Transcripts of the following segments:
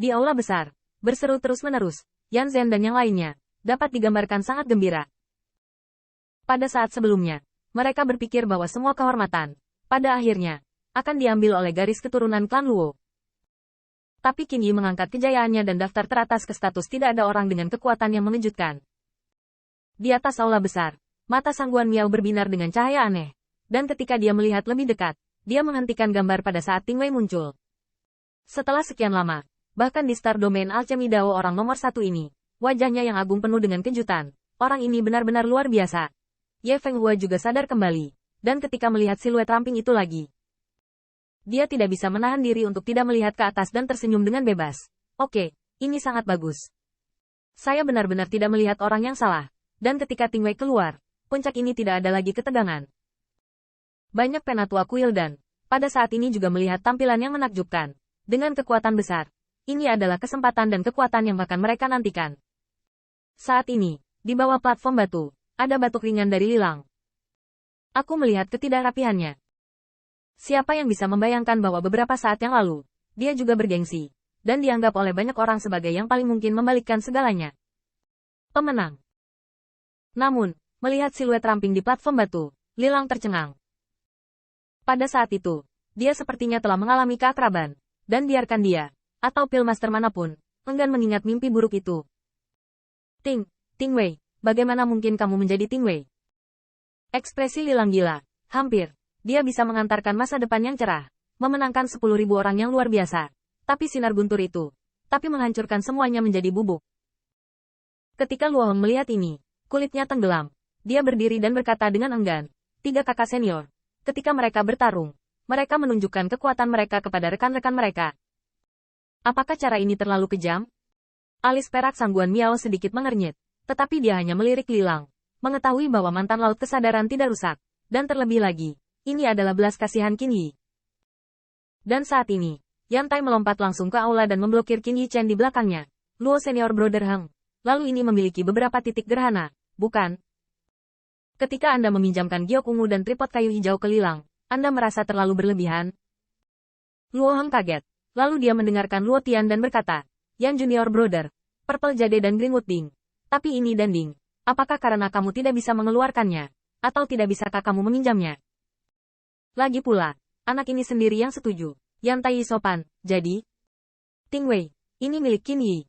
Di aula besar, berseru terus-menerus, Yan Zhen dan yang lainnya, dapat digambarkan sangat gembira. Pada saat sebelumnya, mereka berpikir bahwa semua kehormatan, pada akhirnya, akan diambil oleh garis keturunan klan Luo. Tapi Qin Yi mengangkat kejayaannya dan daftar teratas ke status tidak ada orang dengan kekuatan yang mengejutkan. Di atas aula besar, mata Sangguan Miao berbinar dengan cahaya aneh, dan ketika dia melihat lebih dekat, dia menghentikan gambar pada saat Ting Wei muncul. Setelah sekian lama, bahkan di Star Domain Alchemy Dao orang nomor 1 ini, wajahnya yang agung penuh dengan kejutan, orang ini benar-benar luar biasa. Ye Fenghua juga sadar kembali, dan ketika melihat siluet ramping itu lagi, dia tidak bisa menahan diri untuk tidak melihat ke atas dan tersenyum dengan bebas. Oke, ini sangat bagus. Saya benar-benar tidak melihat orang yang salah, dan ketika Ting Wei keluar, puncak ini tidak ada lagi ketegangan. Banyak penatua kuil dan, pada saat ini juga melihat tampilan yang menakjubkan. Dengan kekuatan besar, ini adalah kesempatan dan kekuatan yang akan mereka nantikan. Saat ini, di bawah platform batu, ada batuk ringan dari Lilang. Aku melihat ketidakrapihannya. Siapa yang bisa membayangkan bahwa beberapa saat yang lalu, dia juga bergengsi, dan dianggap oleh banyak orang sebagai yang paling mungkin membalikkan segalanya. Pemenang. Namun, melihat siluet ramping di platform batu, Lilang tercengang. Pada saat itu, dia sepertinya telah mengalami keakraban, dan biarkan dia, atau Pillmaster manapun, enggan mengingat mimpi buruk itu. Ting Wei, bagaimana mungkin kamu menjadi Ting Wei? Ekspresi Lilang gila, hampir. Dia bisa mengantarkan masa depan yang cerah, memenangkan 10.000 orang yang luar biasa. Tapi sinar guntur itu, tapi menghancurkan semuanya menjadi bubuk. Ketika Luo Hong melihat ini, kulitnya tenggelam. Dia berdiri dan berkata dengan enggan, 3 kakak senior. Ketika mereka bertarung, mereka menunjukkan kekuatan mereka kepada rekan-rekan mereka. Apakah cara ini terlalu kejam? Alis perak Sangguan Miao sedikit mengernyit, tetapi dia hanya melirik Lilang, mengetahui bahwa mantan laut kesadaran tidak rusak, dan terlebih lagi, ini adalah belas kasihan Qin Yi. Dan saat ini, Yan Tai melompat langsung ke aula dan memblokir Qin Yi Chen di belakangnya. Luo Senior Brother Heng. Lalu ini memiliki beberapa titik gerhana, bukan? Ketika Anda meminjamkan giok ungu dan tripod kayu hijau ke Lilang, Anda merasa terlalu berlebihan? Luo Heng kaget. Lalu dia mendengarkan Luo Tian dan berkata, Yan Junior Brother, Purple Jade dan Greenwood Ding. Tapi ini dan Ding, apakah karena kamu tidak bisa mengeluarkannya? Atau tidak bisakah kamu meminjamnya? Lagi pula, anak ini sendiri yang setuju. Yan Tai sopan, jadi? Ting Wei, ini milik Qin Yi.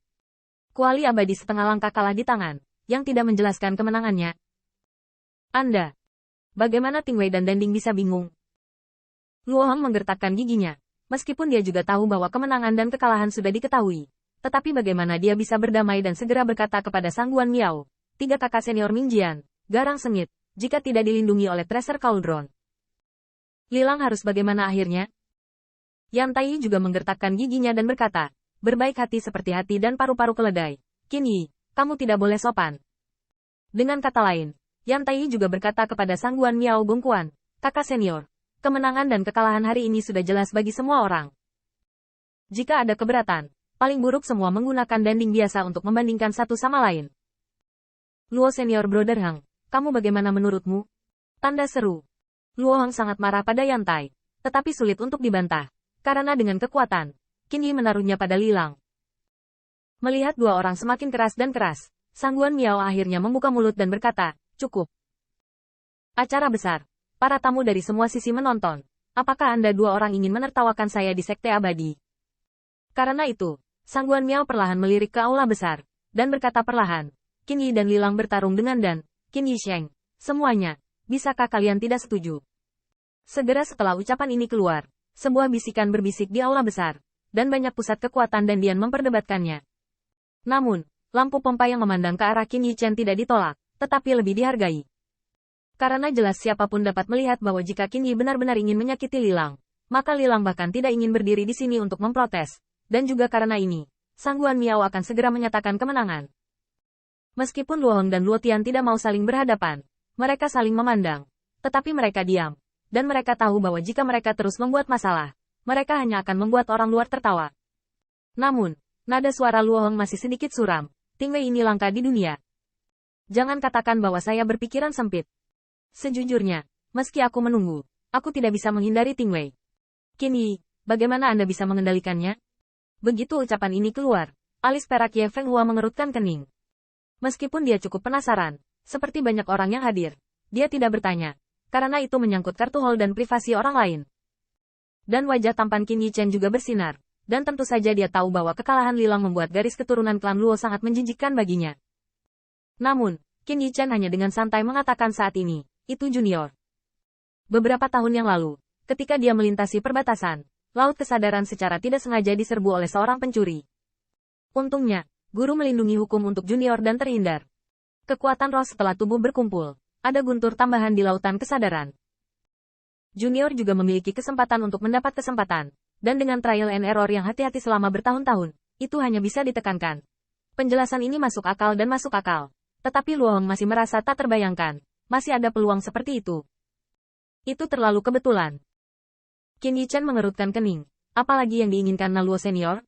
Kuali abadi setengah langkah kalah di tangan, yang tidak menjelaskan kemenangannya. Anda. Bagaimana Ting Wei dan Dending bisa bingung? Luo Heng menggertakkan giginya. Meskipun dia juga tahu bahwa kemenangan dan kekalahan sudah diketahui. Tetapi bagaimana dia bisa berdamai dan segera berkata kepada Sangguan Miao, 3 kakak senior Mingjian, garang sengit, jika tidak dilindungi oleh Treasure Cauldron. Lilang harus bagaimana akhirnya? Yan Tai juga menggertakkan giginya dan berkata, berbaik hati seperti hati dan paru-paru keledai. Qin Yi, kamu tidak boleh sopan. Dengan kata lain, Yan Tai juga berkata kepada Sangguan Miao Gongkuan, kakak senior, kemenangan dan kekalahan hari ini sudah jelas bagi semua orang. Jika ada keberatan, paling buruk semua menggunakan danding biasa untuk membandingkan satu sama lain. Luo Senior Brother Heng, kamu bagaimana menurutmu? Tanda seru. Luo Heng sangat marah pada Yan Tai, tetapi sulit untuk dibantah, karena dengan kekuatan, Qin Yi menaruhnya pada Lilang. Melihat dua orang semakin keras dan keras, Sangguan Miao akhirnya membuka mulut dan berkata, cukup. Acara besar, para tamu dari semua sisi menonton, apakah Anda dua orang ingin menertawakan saya di Sekte Abadi? Karena itu, Sangguan Miao perlahan melirik ke aula besar, dan berkata perlahan, Qin Yi dan Lilang bertarung dengan dan, Qin Yi Sheng, semuanya. Bisakah kalian tidak setuju? Segera setelah ucapan ini keluar, sebuah bisikan berbisik di aula besar, dan banyak pusat kekuatan dan Dian memperdebatkannya. Namun, lampu pompa yang memandang ke arah Qin Yi Chen tidak ditolak, tetapi lebih dihargai. Karena jelas siapapun dapat melihat bahwa jika Qin Yi benar-benar ingin menyakiti Lilang, maka Lilang bahkan tidak ingin berdiri di sini untuk memprotes, dan juga karena ini, Sangguan Miao akan segera menyatakan kemenangan. Meskipun Luo Heng dan Luo Tian tidak mau saling berhadapan, mereka saling memandang, tetapi mereka diam, dan mereka tahu bahwa jika mereka terus membuat masalah, mereka hanya akan membuat orang luar tertawa. Namun, nada suara Luo Heng masih sedikit suram, Ting Wei ini langka di dunia. Jangan katakan bahwa saya berpikiran sempit. Sejujurnya, meski aku menunggu, aku tidak bisa menghindari Ting Wei. Qin Yi, bagaimana Anda bisa mengendalikannya? Begitu ucapan ini keluar, alis perak Ye Fenghua mengerutkan kening. Meskipun dia cukup penasaran, seperti banyak orang yang hadir, dia tidak bertanya, karena itu menyangkut kartu hall dan privasi orang lain. Dan wajah tampan Qin Yichen juga bersinar, dan tentu saja dia tahu bahwa kekalahan Lilang membuat garis keturunan klan Luo sangat menjijikkan baginya. Namun, Qin Yichen hanya dengan santai mengatakan saat ini, itu junior. Beberapa tahun yang lalu, ketika dia melintasi perbatasan, laut kesadaran secara tidak sengaja diserbu oleh seorang pencuri. Untungnya, guru melindungi hukum untuk junior dan terhindar. Kekuatan roh setelah tubuh berkumpul, ada guntur tambahan di lautan kesadaran. Junior juga memiliki kesempatan untuk mendapat kesempatan, dan dengan trial and error yang hati-hati selama bertahun-tahun, itu hanya bisa ditekankan. Penjelasan ini masuk akal dan masuk akal. Tetapi Luo Hong masih merasa tak terbayangkan, masih ada peluang seperti itu. Itu terlalu kebetulan. Qin Yichen mengerutkan kening, apalagi yang diinginkan Na Luo Senior?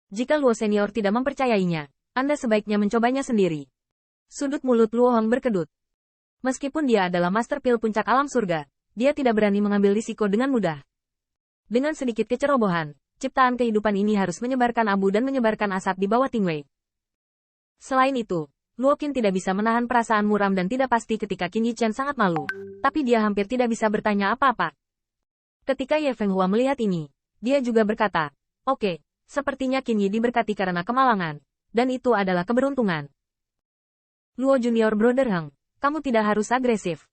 Jika Luo Senior tidak mempercayainya, Anda sebaiknya mencobanya sendiri. Sudut mulut Luo Hong berkedut. Meskipun dia adalah Master Pil puncak alam surga, dia tidak berani mengambil risiko dengan mudah. Dengan sedikit kecerobohan, ciptaan kehidupan ini harus menyebarkan abu dan menyebarkan asap di bawah Tingwei. Selain itu, Luo Qin tidak bisa menahan perasaan muram dan tidak pasti ketika Qin Yichen sangat malu, tapi dia hampir tidak bisa bertanya apa-apa. Ketika Ye Fenghua melihat ini, dia juga berkata, "Oke, sepertinya Qin Yi diberkati karena kemalangan, dan itu adalah keberuntungan." Luo Junior Brother Heng, kamu tidak harus agresif.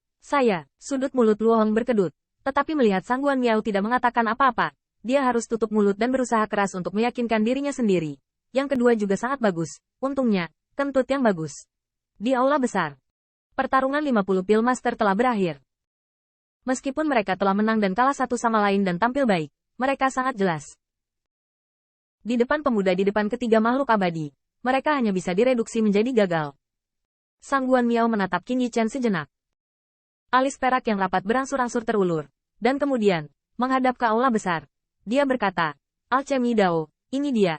Sudut mulut Luo Heng berkedut, tetapi melihat Sangguan Miao tidak mengatakan apa-apa, dia harus tutup mulut dan berusaha keras untuk meyakinkan dirinya sendiri. Yang kedua juga sangat bagus, untungnya, kentut yang bagus. Di aula besar, pertarungan 50 Pil Master telah berakhir. Meskipun mereka telah menang dan kalah satu sama lain dan tampil baik, mereka sangat jelas. Di depan pemuda di depan ketiga makhluk abadi, mereka hanya bisa direduksi menjadi gagal. Sangguan Miao menatap Qin Yichen sejenak. Alis perak yang rapat berangsur-angsur terulur, dan kemudian, menghadap ke aula besar. Dia berkata, "Alchemy Dao, ini dia."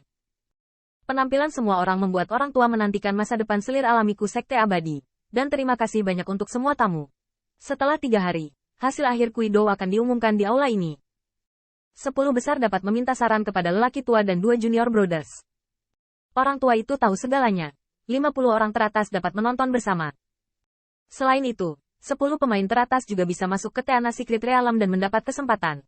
Penampilan semua orang membuat orang tua menantikan masa depan selir alamiku sekte abadi, dan terima kasih banyak untuk semua tamu. Setelah 3 hari, hasil akhir Kuido akan diumumkan di aula ini. 10 besar dapat meminta saran kepada lelaki tua dan 2 junior brothers. Orang tua itu tahu segalanya. 50 orang teratas dapat menonton bersama. Selain itu, 10 pemain teratas juga bisa masuk ke Teana Secret Realm dan mendapat kesempatan.